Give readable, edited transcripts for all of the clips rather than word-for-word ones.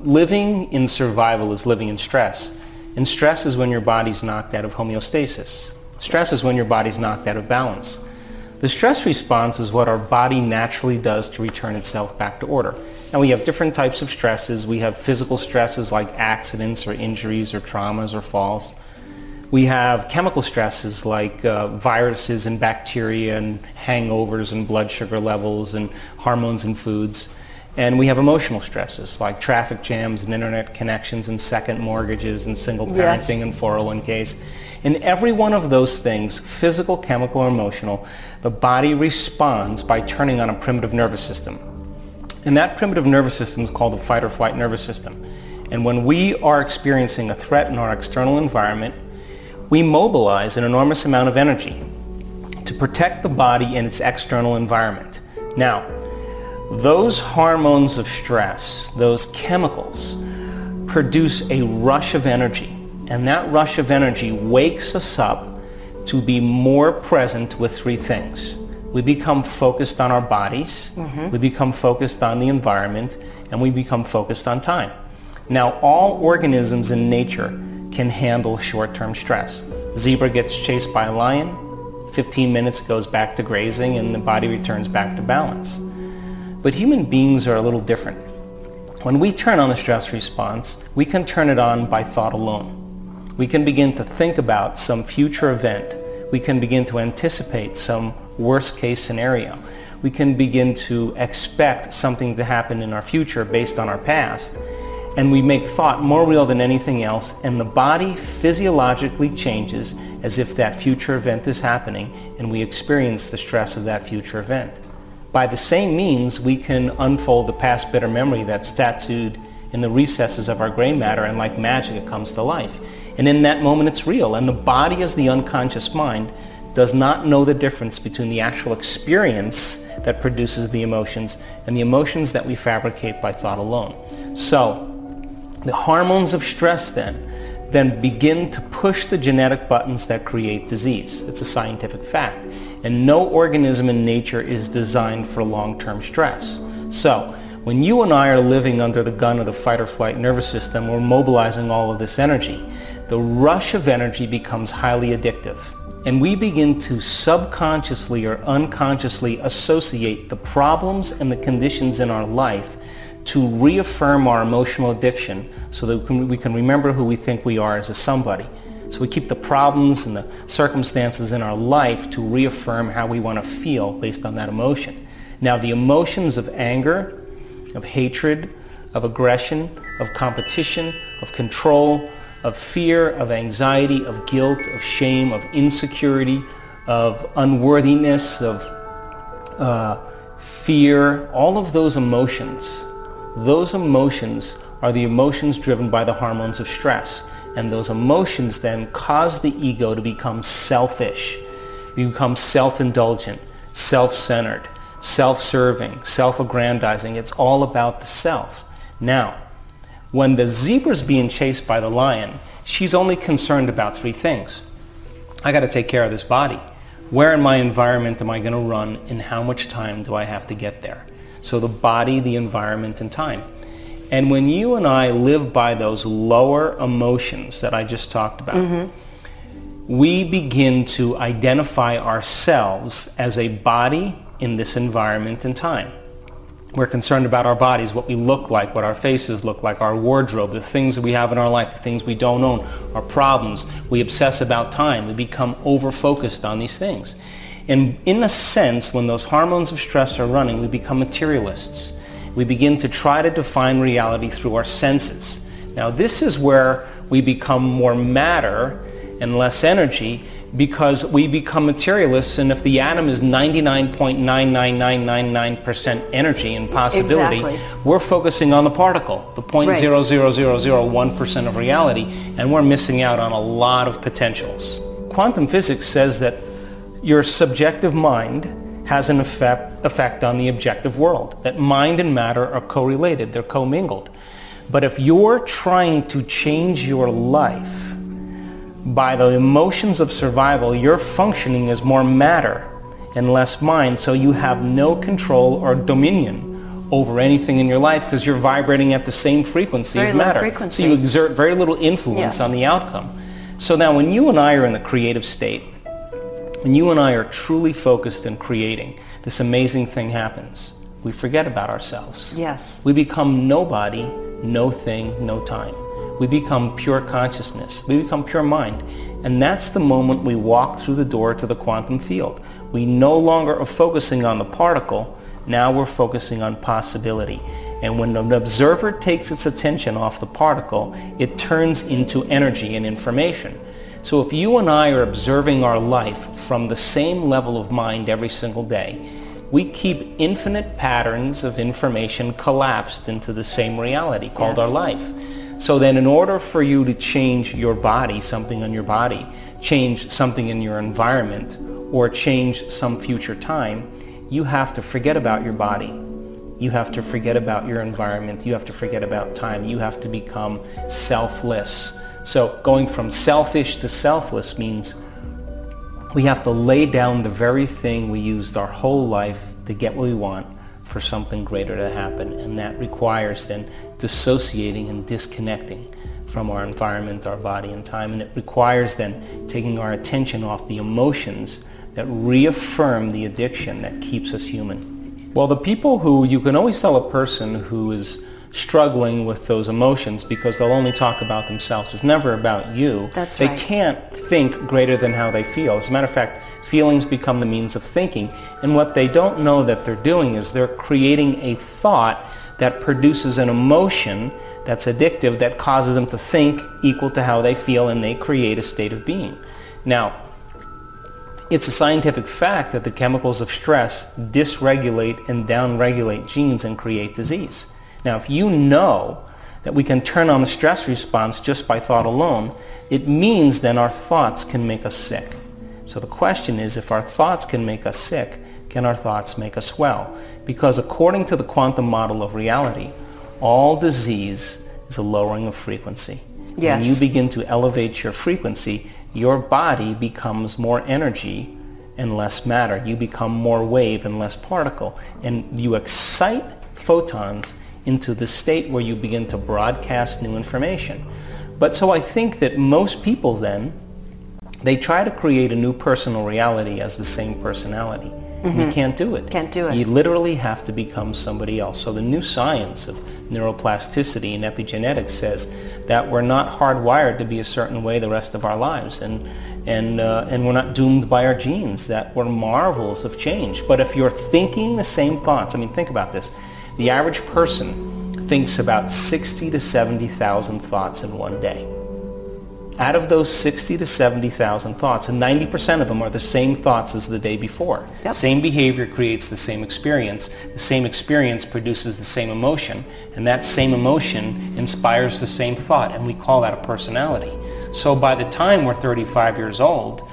Living in survival is living in stress. And stress is when your body's knocked out of homeostasis. Stress is when your body's knocked out of balance. The stress response is what our body naturally does to return itself back to order. And we have different types of stresses. We have physical stresses like accidents or injuries or traumas or falls. We have chemical stresses like viruses and bacteria and hangovers and blood sugar levels and hormones and foods. And we have emotional stresses like traffic jams and internet connections and second mortgages and single parenting and 401ks. In every one of those things, physical, chemical, or emotional, the body responds by turning on a primitive nervous system. And that primitive nervous system is called the fight or flight nervous system. And when we are experiencing a threat in our external environment, we mobilize an enormous amount of energy to protect the body in its external environment. Now, those hormones of stress, those chemicals, produce a rush of energy. And that rush of energy wakes us up to be more present with three things. We become focused on our bodies, we become focused on the environment, and we become focused on time. Now, all organisms in nature can handle short-term stress. Zebra gets chased by a lion, 15 minutes goes back to grazing, and the body returns back to balance. But human beings are a little different. When we turn on the stress response, we can turn it on by thought alone. We can begin to think about some future event. We can begin to anticipate some worst case scenario. We can begin to expect something to happen in our future based on our past. And we make thought more real than anything else, and the body physiologically changes as if that future event is happening, and we experience the stress of that future event. By the same means, we can unfold the past bitter memory that's tattooed in the recesses of our gray matter, and like magic it comes to life. And in that moment it's real, and the body as the unconscious mind does not know the difference between the actual experience that produces the emotions and the emotions that we fabricate by thought alone. So the hormones of stress then begin to push the genetic buttons that create disease. It's a scientific fact. And no organism in nature is designed for long-term stress. So when you and I are living under the gun of the fight or flight nervous system, we're mobilizing all of this energy. The rush of energy becomes highly addictive. And we begin to subconsciously or unconsciously associate the problems and the conditions in our life to reaffirm our emotional addiction so that we can remember who we think we are as a somebody. So we keep the problems and the circumstances in our life to reaffirm how we want to feel based on that emotion. Now, the emotions of anger, of hatred, of aggression, of competition, of control, of fear, of anxiety, of guilt, of shame, of insecurity, of unworthiness, of fear, all of those emotions are the emotions driven by the hormones of stress. And those emotions then cause the ego to become selfish, become self-indulgent, self-centered, self-serving, self-aggrandizing. It's all about the self. Now, when the zebra's being chased by the lion, she's only concerned about three things. I got to take care of this body. Where in my environment am I going to run, and how much time do I have to get there? So the body, the environment, and time. And when you and I live by those lower emotions that I just talked about, we begin to identify ourselves as a body in this environment and time. We're concerned about our bodies, what we look like, what our faces look like, our wardrobe, the things that we have in our life, the things we don't own, our problems. We obsess about time. We become over-focused on these things. And in a sense, when those hormones of stress are running, we become materialists. We begin to try to define reality through our senses. Now, this is where we become more matter and less energy, because we become materialists, and if the atom is 99.99999% energy and possibility, we're focusing on the particle, the 0.00001% of reality, and we're missing out on a lot of potentials. Quantum physics says that your subjective mind has an effect on the objective world, that mind and matter are correlated, they're commingled. But if you're trying to change your life by the emotions of survival, you're functioning as more matter and less mind, so you have no control or dominion over anything in your life because you're vibrating at the same frequency of matter. Frequency. So you exert very little influence on the outcome. So now when you and I are in the creative state, when you and I are truly focused in creating, this amazing thing happens. We forget about ourselves. Yes. We become nobody, no thing, no time. We become pure consciousness. We become pure mind. And that's the moment we walk through the door to the quantum field. We no longer are focusing on the particle. Now we're focusing on possibility. And when an observer takes its attention off the particle, it turns into energy and information. So if you and I are observing our life from the same level of mind every single day, we keep infinite patterns of information collapsed into the same reality called our life. So then in order for you to change your body, something on your body, change something in your environment, or change some future time, you have to forget about your body. You have to forget about your environment. You have to forget about time. You have to become selfless. So going from selfish to selfless means we have to lay down the very thing we used our whole life to get what we want for something greater to happen. And that requires then dissociating and disconnecting from our environment, our body, and time. And it requires then taking our attention off the emotions that reaffirm the addiction that keeps us human. Well, the people who, you can always tell a person who is struggling with those emotions because they'll only talk about themselves. It's never about you. That's right. They can't think greater than how they feel. As a matter of fact, feelings become the means of thinking. And what they don't know that they're doing is they're creating a thought that produces an emotion that's addictive that causes them to think equal to how they feel, and they create a state of being. Now, it's a scientific fact that the chemicals of stress dysregulate and downregulate genes and create disease. Now, if you know that we can turn on the stress response just by thought alone, it means then our thoughts can make us sick. So the question is, if our thoughts can make us sick, can our thoughts make us well? Because according to the quantum model of reality, all disease is a lowering of frequency. Yes. When you begin to elevate your frequency, your body becomes more energy and less matter. You become more wave and less particle. And you excite photons into the state where you begin to broadcast new information. But so I think that most people then, they try to create a new personal reality as the same personality. And you can't do it. Can't do it. You literally have to become somebody else. So the new science of neuroplasticity and epigenetics says that we're not hardwired to be a certain way the rest of our lives, and we're not doomed by our genes, that we're marvels of change. But if you're thinking the same thoughts, I mean, think about this. The average person thinks about 60 to 70,000 thoughts in one day. Out of those 60 to 70,000 thoughts, and 90% of them are the same thoughts as the day before. Yep. Same behavior creates the same experience. The same experience produces the same emotion, and that same emotion inspires the same thought, and we call that a personality. So by the time we're 35 years old,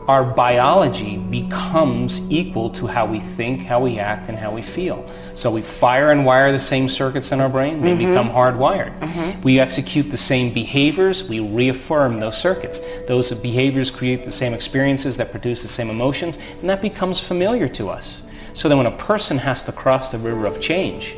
our biology becomes equal to how we think, how we act, and how we feel. So we fire and wire the same circuits in our brain. They become hardwired. We execute the same behaviors. We reaffirm those circuits. Those behaviors create the same experiences that produce the same emotions, and that becomes familiar to us. So then when a person has to cross the river of change,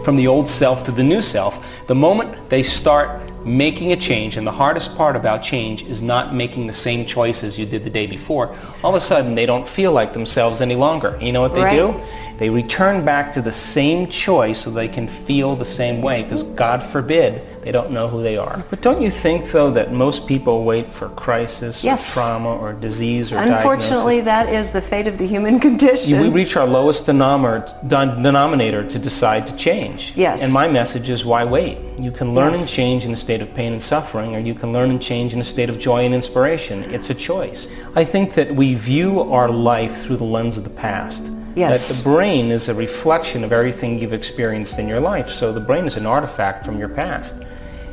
from the old self to the new self, the moment they start making a change, and the hardest part about change is not making the same choices you did the day before, all of a sudden they don't feel like themselves any longer. You know what they do? They return back to the same choice so they can feel the same way, because God forbid they don't know who they are. But don't you think, though, that most people wait for crisis or trauma or disease or Unfortunately, diagnosis? that is the fate of the human condition. We reach our lowest denominator to decide to change. Yes. And my message is, why wait? You can learn and change in a state of pain and suffering, or you can learn and change in a state of joy and inspiration. It's a choice. I think that we view our life through the lens of the past. Yes. That the brain is a reflection of everything you've experienced in your life. So the brain is an artifact from your past.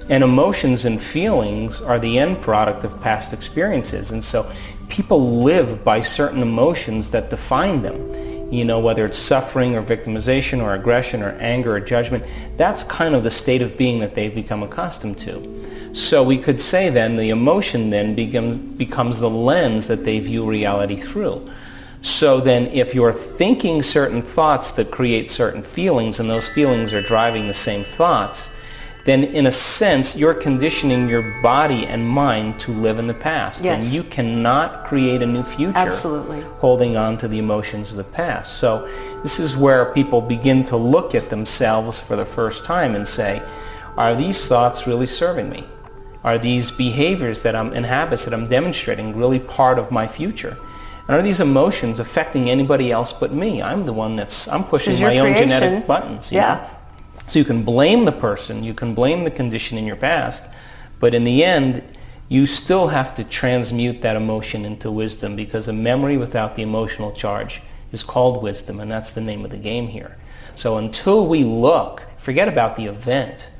And emotions and feelings are the end product of past experiences. And so people live by certain emotions that define them. You know, whether it's suffering or victimization or aggression or anger or judgment, that's kind of the state of being that they've become accustomed to. So we could say then the emotion then becomes the lens that they view reality through. So then if you're thinking certain thoughts that create certain feelings, and those feelings are driving the same thoughts, then in a sense you're conditioning your body and mind to live in the past. Yes. And you cannot create a new future Absolutely. holding on to the emotions of the past. So this is where people begin to look at themselves for the first time and say, are these thoughts really serving me? Are these behaviors and habits that I'm demonstrating really part of my future? And are these emotions affecting anybody else but me? I'm the one I'm pushing my own genetic buttons. You know? So you can blame the person, you can blame the condition in your past, but in the end, you still have to transmute that emotion into wisdom, because a memory without the emotional charge is called wisdom, and that's the name of the game here. So until we forget about the event,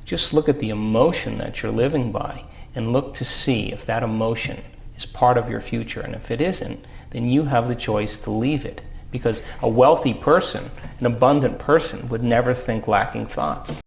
just look at the emotion that you're living by and look to see if that emotion is part of your future. And if it isn't, then you have the choice to leave it. Because a wealthy person, an abundant person, would never think lacking thoughts.